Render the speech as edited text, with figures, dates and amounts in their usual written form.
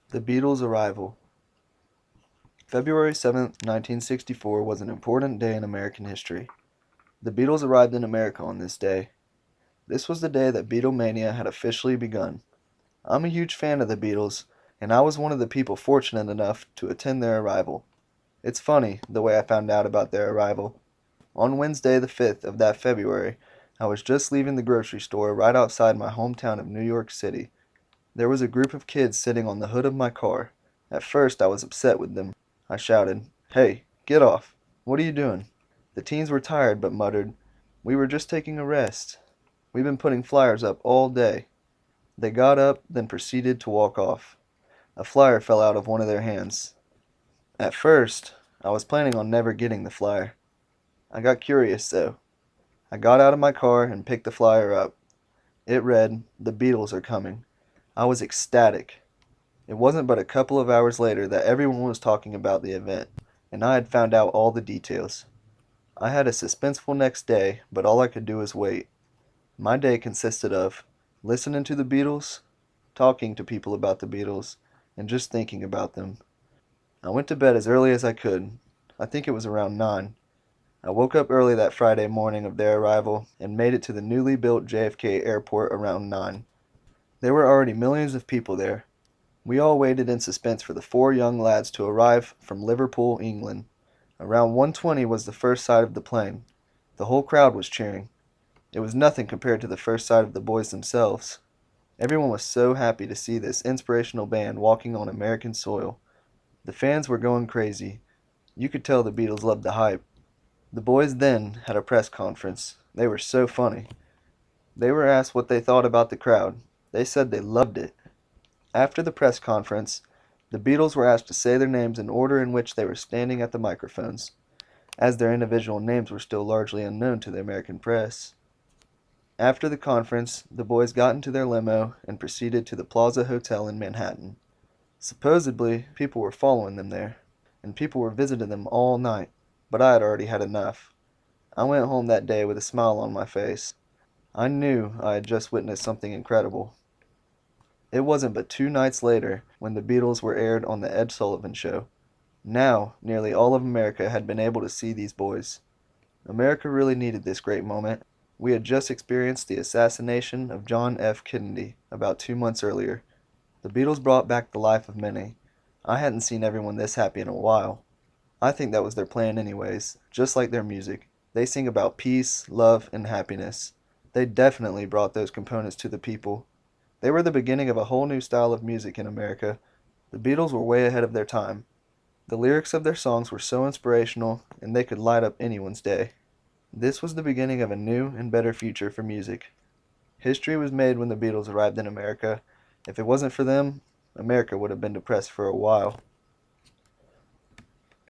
The Beatles' arrival. February 7th, 1964 was an important day in American history. The Beatles arrived in America on this day. This was the day that Beatlemania had officially begun. I'm a huge fan of the Beatles, and I was one of the people fortunate enough to attend their arrival. It's funny, the way I found out about their arrival. On Wednesday the 5th of that February, I was just leaving the grocery store right outside my hometown of New York City. There was a group of kids sitting on the hood of my car. At first I was upset with them. I shouted, "Hey, get off! What are you doing?" The teens were tired but muttered, "We were just taking a rest. We've been putting flyers up all day." They got up, then proceeded to walk off. A flyer fell out of one of their hands. At first, I was planning on never getting the flyer. I got curious, though. I got out of my car and picked the flyer up. It read, "The Beatles are coming." I was ecstatic. It wasn't but a couple of hours later that everyone was talking about the event, and I had found out all the details. I had a suspenseful next day, but all I could do was wait. My day consisted of listening to the Beatles, talking to people about the Beatles, and just thinking about them. I went to bed as early as I could. I think it was around 9. I woke up early that Friday morning of their arrival and made it to the newly built JFK airport around 9. There were already millions of people there. We all waited in suspense for the four young lads to arrive from Liverpool, England. Around 1:20 was the first sight of the plane. The whole crowd was cheering. It was nothing compared to the first sight of the boys themselves. Everyone was so happy to see this inspirational band walking on American soil. The fans were going crazy. You could tell the Beatles loved the hype. The boys then had a press conference. They were so funny. They were asked what they thought about the crowd. They said they loved it. After the press conference, the Beatles were asked to say their names in order in which they were standing at the microphones, as their individual names were still largely unknown to the American press. After the conference, the boys got into their limo and proceeded to the Plaza Hotel in Manhattan. Supposedly, people were following them there, and people were visiting them all night, but I had already had enough. I went home that day with a smile on my face. I knew I had just witnessed something incredible. It wasn't but 2 nights later when the Beatles were aired on the Ed Sullivan Show. Now, nearly all of America had been able to see these boys. America really needed this great moment. We had just experienced the assassination of John F. Kennedy about 2 months earlier. The Beatles brought back the life of many. I hadn't seen everyone this happy in a while. I think that was their plan anyways, just like their music. They sing about peace, love, and happiness. They definitely brought those components to the people. They were the beginning of a whole new style of music in America. The Beatles were way ahead of their time. The lyrics of their songs were so inspirational, and they could light up anyone's day. This was the beginning of a new and better future for music. History was made when the Beatles arrived in America. If it wasn't for them, America would have been depressed for a while.